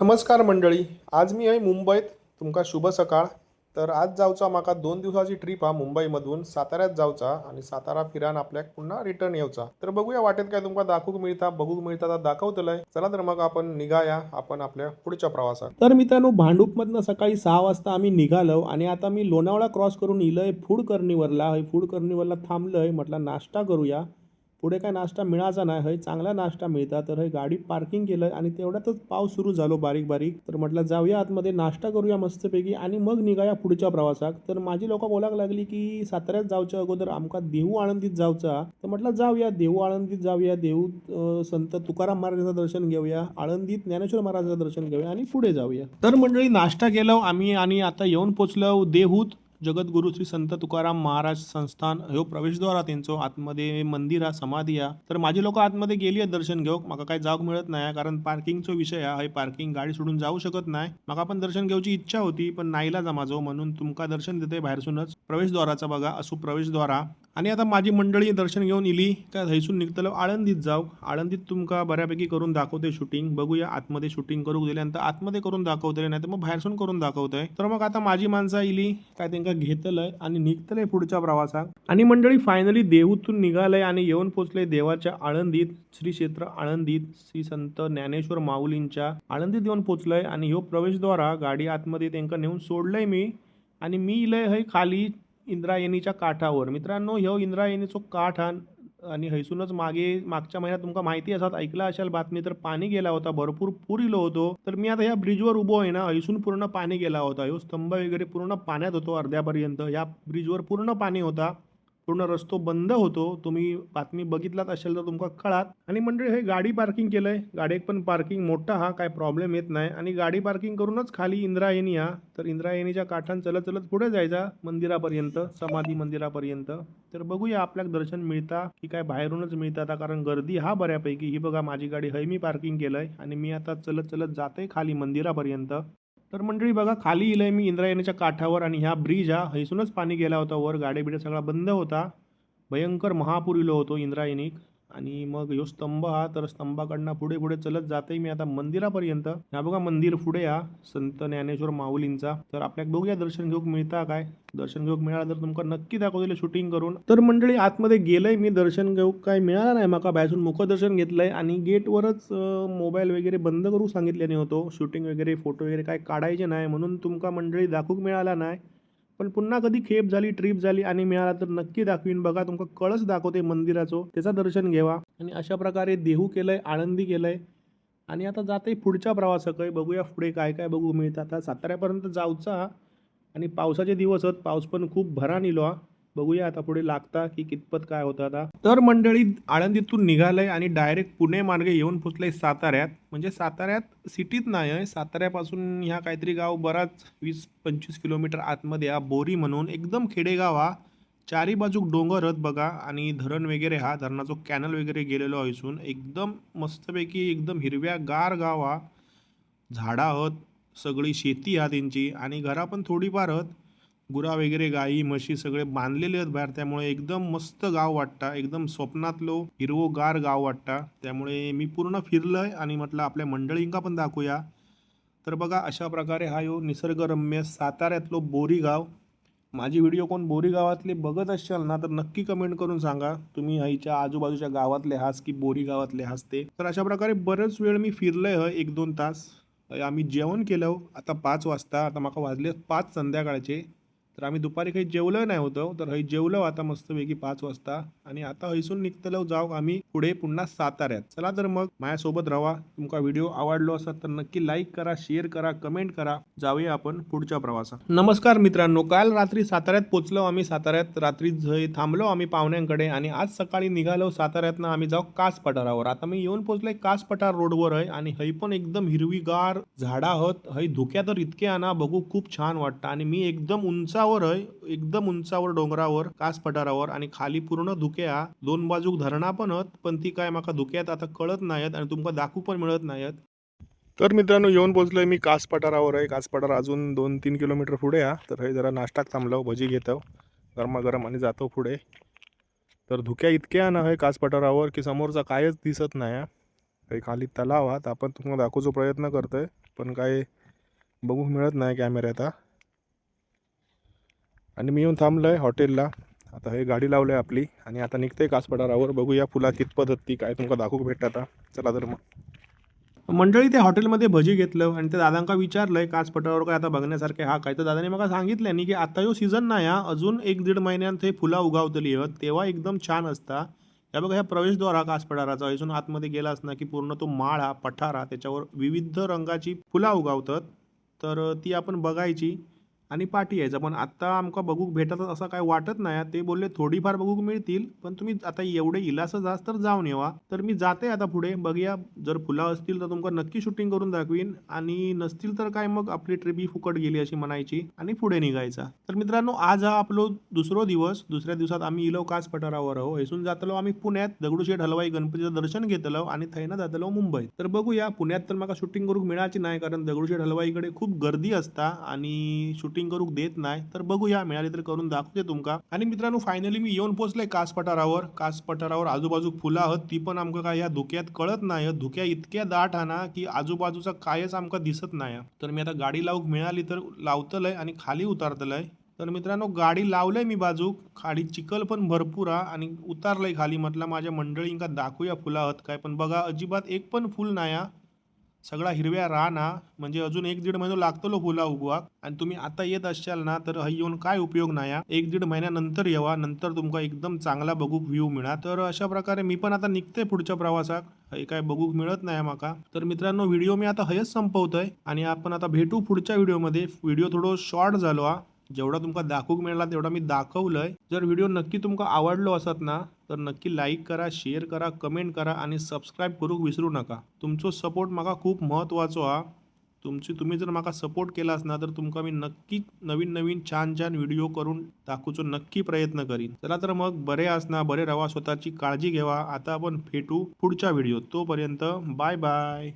नमस्कार मंडळी. आज मी आहे मुंबईत. तुमका शुभ सकाळ. तर आज जाऊचा माका 2 दिवसाची ट्रिप हा मुंबईमधून साताऱ्यात जाऊचा आणि सातारा फिरान आपल्याक पुन्हा रिटर्न येऊचा. तर बघूया वाटेत काय तुमका दाखवूक मिळता बघूक मिळता तर दाखवतलंय. चला तर मग आपण निघाया आपण आपल्या पुढच्या प्रवासात. तर मित्रांनो, भांडूपमधनं सकाळी 6 वाजता आम्ही निघालो आणि आता मी लोणावळा क्रॉस करून इलय फूड कर्निवरला. फूड कर्निवरला थांबलंय, म्हटलं नाश्ता करूया. पुढे काय नाश्ता मिळायचा नाही, हय चांगला नाश्ता मिळता. तर हय गाडी पार्किंग केलं आणि तेवढ्यातच पाऊस सुरू झालो बारीक बारीक. तर म्हटलं जाऊया आतमध्ये नाश्ता करूया मस्तपैकी आणि मग निघाया पुढच्या प्रवासात. तर माझी लोक बोलायला लागली की साताऱ्यात जाऊच्या अगोदर आमका देहू आळंदीत जाऊचा. तर म्हटलं जाऊया देहू आळंदीत जाऊया. देहू संत तुकाराम महाराजांचं दर्शन घेऊया, आळंदीत ज्ञानेश्वर महाराजांचं दर्शन घेऊया आणि पुढे जाऊया. तर मंडळी नाश्ता केलो आम्ही आणि आता येऊन पोचलो देहूत. जगद्गुरु श्री संत तुकाराम महाराज संस्थान ह्यो प्रवेशद्वार हा त्यांचो. आतमध्ये मंदिर हा, समाधी हा. तर माझी लोक आतमध्ये गेली आहेत दर्शन घेऊक. माका काय जाऊक मिळत नाही कारण पार्किंगचा विषय हा. पार्किंग गाडी सोडून जाऊ शकत नाही. माका पण दर्शन घेऊची इच्छा होती पण नाईलाज माझो, म्हणून तुमका दर्शन देते बाहेरसूनच. प्रवेशद्वाराचा बघा असो प्रवेशद्वार हा. आणि आता माझी मंडळी दर्शन घेऊन इली काय थैसून निघतलो आळंदीत जाऊ. आळंदीत तुमका बऱ्यापैकी करून दाखवते शूटिंग. बघूया आतमध्ये शूटिंग करू दिल्यानंतर आतमध्ये करून दाखवते, नाही तर मग बाहेरसून करून दाखवतंय. तर मग आता माझी माणसं इली काय त्यांना घेतलंय आणि निघतलंय पुढच्या प्रवासात. आणि मंडळी फायनली देहूतून निघालंय आणि येऊन पोचले देवाच्या आळंदीत. श्री क्षेत्र आळंदीत श्री संत ज्ञानेश्वर माऊलींच्या आळंदीत येऊन पोचलंय आणि ह्यो प्रवेशद्वार हा. गाडी आतमध्ये त्यांना नेऊन सोडलंय मी आणि मी इलय हय खाली इंद्रायणीच्या काठावर. मित्रांनो, ह्यो इंद्रायणीचो काठ हा आणि हैसूनच मागच्या महिन्यात तुमका माहिती असतात ऐकला असाल बातमी, तर पाणी गेला होता, भरपूर पूर इलो होतो. तर मी आता ह्या ब्रिजवर उभो आहे ना, हैसून पूर्ण पाणी गेला होता. ह्यो स्तंभ वगैरे पूर्ण पाण्यात होतो अर्ध्यापर्यंत. या ब्रिजवर पूर्ण पाणी होता, पूर्ण रस्तो बंद होतो. तुम्ही बातमी बघितलात असेल तर तुमका कळात. आणि मंडळी हे गाडी पार्किंग केलंय, गाडीत पण पार्किंग मोठा हा, काय प्रॉब्लेम येत नाही. आणि गाडी पार्किंग करूनच खाली इंद्रायणी हा. तर इंद्रायणीच्या काठान चलत चलत पुढे जायचा मंदिरापर्यंत, समाधी मंदिरापर्यंत. तर बघूया आपल्याला दर्शन मिळता की काय बाहेरूनच मिळतं आता, कारण गर्दी हा बऱ्यापैकी. ही बघा माझी गाडी हय मी पार्किंग केलंय आणि मी आता चलत चलत जाते खाली मंदिरापर्यंत. तर मंडळी बघा खाली इलंय मी इंद्रायणीच्या काठावर आणि ह्या ब्रिज हा हैसूनच पाणी गेला होता वर. गाडी बिड्या सगळा बंद होता, भयंकर महापूर इलो होतो इंद्रायणीक. आणि मग ह्यो स्तंभ हा, तर स्तंभाकडनं पुढे पुढे चलत जाते मी आता मंदिरापर्यंत. ह्या बघा मंदिर पुढे हा संत ज्ञानेश्वर माऊलींचा. तर आपल्याला बघूया दर्शन घेऊक मिळता काय. दर्शन घेऊक मिळालं तर तुमका नक्की दाखवलेलं शूटिंग करून. तर मंडळी आतमध्ये गेलंय मी, दर्शन घेऊक काय मिळालं नाही माका. बाहेरून मुखदर्शन घेतलंय आणि गेटवरच मोबाईल वगैरे बंद करू सांगितल्याने होतो. शूटिंग वगैरे फोटो वगैरे काय काढायचे नाही म्हणून तुमका मंडळी दाखवूक मिळाला नाही. पण पुन्हा कधी खेप झाली, ट्रिप झाली आणि मिळाला तर नक्की दाखवीन. बघा तुमका कळस दाखवते मंदिराचो, त्याचा दर्शन घेवा. आणि अशा प्रकारे देहू केलंय, आळंदी केलंय आणि आता जाते पुढच्या प्रवासाकडे. बघूया पुढे काय काय बघू मिळतं. आता साताऱ्यापर्यंत जाऊचा आणि पावसाचे दिवस आहेत, पाऊस पण खूप भरान इलो हा. बघूया आता पुढे लागता की कितपत काय होतं आता. तर मंडळी आळंदीतून निघालंय आणि डायरेक्ट पुणे मार्गे येऊन पोचलंय साताऱ्यात. म्हणजे साताऱ्यात सिटीत नाही आहे, साताऱ्यापासून ह्या काहीतरी गाव बराच 20-25 किलोमीटर आतमध्ये हा, बोरी म्हणून एकदम खेडेगाव हा. चारी बाजूक डोंगर आहेत बघा आणि धरण वगैरे हा, धरणाचो कॅनल वगैरे गेलेलो आहे. एकदम मस्तपैकी एकदम हिरव्या गार गाव हा. झाडा आहेत, सगळी शेती हा त्यांची आणि घरा पण थोडीफार आहेत. गुरा वगैरे गाई म्हशी सगळे बांधलेले आहेत बाहेर, त्यामुळे एकदम मस्त गाव वाटतं. एकदम स्वप्नातलो हिरवोगार गाव वाटतं. त्यामुळे मी पूर्ण फिरलोय आणि म्हटलं आपल्या मंडळींका पण दाखवूया. तर बघा अशा प्रकारे हा यो निसर्गरम्य साताऱ्यातलो बोरी गाव. माझी व्हिडिओ कोण बोरी गावातले बघत असाल ना तर नक्की कमेंट करून सांगा तुम्ही ह्याच्या आजूबाजूच्या गावातले हास की बोरी गावातले हास ते. तर अशा प्रकारे बरेच वेळ मी फिरलोय 1-2 तास. आम्ही जेवण केलं आता 5 वाजता. आता माका वाजले 5 संध्याकाळचे. तर आम्ही दुपारी काही जेवलं नाही होतं, तर हय जेवलो आता मस्तपैकी 5 वाजता. आणि आता हैसून निघतलो जाऊ आम्ही पुढे पुन्हा साताऱ्यात. चला तर मग माझ्यासोबत राहा. तुमका व्हिडिओ आवडलो असेल तर नक्की लाईक करा, शेअर करा, कमेंट करा. जाऊया आपण पुढच्या प्रवासात. नमस्कार मित्रांनो, काल रात्री साताऱ्यात पोचलो आम्ही. साताऱ्यात रात्री थांबलो आम्ही पाहुण्यांकडे आणि आज सकाळी निघालो साताऱ्यातनं आम्ही जाऊ कास पठारावर. आता मी येऊन पोचलोय कास पठार रोडवर आहे आणि हय पण एकदम हिरवीगार झाडा आहोत. हय धुक्या तर इतके आणा बघू खूप छान वाटतं. आणि मी एकदम उंचावर आहे, एकदम उंचावर डोंगरावर कास पठारावर आणि खाली पूर्ण धुक्या. 2 बाजूक धरणा पण आहेत, पण ती काय माका धुक्यात आता कळत नाहीत आणि तुमका दाखवू पण मिळत नाहीत. तर मित्रांनो येऊन पोचलोय मी कास पठारावर आहे. कास पठार अजून 2-3 किलोमीटर पुढे आहे. तर हे जरा नाश्ताक थांबलो, भजी घेतो गरमागरम आणि जातो पुढे. तर धुक्या इतक्या ना आहे कास पठारावर की समोरचा कायच दिसत नाही. काही खाली तलाव आहात, आपण तुम्हाला दाखवण्याचा प्रयत्न करतोय. पण काय बघू मिळत नाही कॅमेऱ्यात. आणि मी येऊन थांबलो आहे हॉटेलला. आता हे गाडी लावलं आहे आपली आणि आता निघते कास पठारावर. बघूया फुला कितपत ती काय तुमका दाखवू भेटत आता. चला तर मग मंडळी ते हॉटेलमध्ये भजी घेतलं आणि ते दादांका विचारलंय कास पठारावर काय आता बघण्यासारखे हा काय. तर दादाने मला सांगितलं नाही की आता जो सीझन नाही हा अजून 1-1.5 महिन्यात हे फुला उगावतली आहेत तेव्हा एकदम छान असता. या बघा ह्या प्रवेशद्वार हा कास पठाराचा इथून आतमध्ये गेलास ना की पूर्ण तो माळ हा पठारा त्याच्यावर विविध रंगाची फुला उगावतात. तर ती आपण बघायची आणि पाठी यायचा. पण आत्ता आमका बघूक भेटत असं काय वाटत नाही. ते बोलले थोडीफार बघूक मिळतील पण तुम्ही आता एवढे इलासच आहात तर जाऊन येवा. तर मी जाते आता पुढे बघूया. जर फुला असतील तर तुमका नक्की शूटिंग करून दाखवीन आणि नसतील तर काय मग आपली ट्रिप ही फुकट गेली अशी म्हणायची आणि पुढे निघायचा. तर मित्रांनो आज हा आपलो दुसरा दिवस. दुसऱ्या दिवसात आम्ही इलो कास पठारावर आहो. इथून जातलो आम्ही पुण्यात दगडूशेठ हलवाई गणपतीचं दर्शन घेतलं आणि थैना जातलो मुंबईत. तर बघूया पुण्यात तर मला शूटिंग करूक मिळाची नाही कारण दगडूशेठ हलवाईकडे खूप गर्दी असता आणि शूटिंग करूक देत नाही. तर बघूया मिळाली तर करून दाखवते तुमका. आणि मित्रांनो फायनली मी येऊन पोहोचलोय कास पठारावर. कास पठारावर आजूबाजू फुलं आहोत ती पण आमका काय या धुक्यात कळत नाही. धुक्या इतक्या दाट हा ना की आजूबाजूचा कायच आमका दिसत नाही. तर मी आता गाडी लावूक मिळाली तर लावतलंय आणि खाली उतारतलंय. तर मित्रांनो गाडी लावलंय मी बाजूक. खाली चिखल पण भरपूर हा आणि उतारलंय खाली. म्हटलं माझ्या मंडळींका दाखवूया फुलं आहोत काय. पण बघा अजिबात एक पण फुल नाही हा. सगळा हिरव्या रान हा. म्हणजे अजून 1-1.5 महिना लागतो फुला उगवाक. आणि तुम्ही आता येत असाल ना तर हा येऊन काय उपयोग नाही. 1-1.5 महिन्यानंतर येवा. नंतर तुमका एकदम चांगला बघूक व्ह्यू मिळा. तर अशा प्रकारे मी पण आता निघते पुढच्या प्रवासाक. हे काय बघूक मिळत नाही माका. तर मित्रांनो व्हिडिओ मी आता हयच संपवतोय आणि आपण आता भेटू पुढच्या व्हिडिओमध्ये. व्हिडिओ थोडं शॉर्ट झालो हा. जेवढा तुमका दाखवूक मिळाला तेवढा मी दाखवलंय. जर व्हिडिओ नक्की तुमका आवडलो असत ना तर नक्की लाईक करा, शेअर करा, कमेंट करा आणि सबस्क्राईब करूक विसरू नका. तुमचो सपोर्ट माका खूप महत्त्वाचो हा. तुम्ही जर माका सपोर्ट केलास ना तर तुमका मी नक्की नवीन नवीन छान छान व्हिडिओ करून दाखवूचो नक्की प्रयत्न करीन. चला तर मग बरे असना, बरे राहा, स्वतःची काळजी घ्यावा. आता आपण भेटू पुढच्या व्हिडिओ. तोपर्यंत बाय बाय.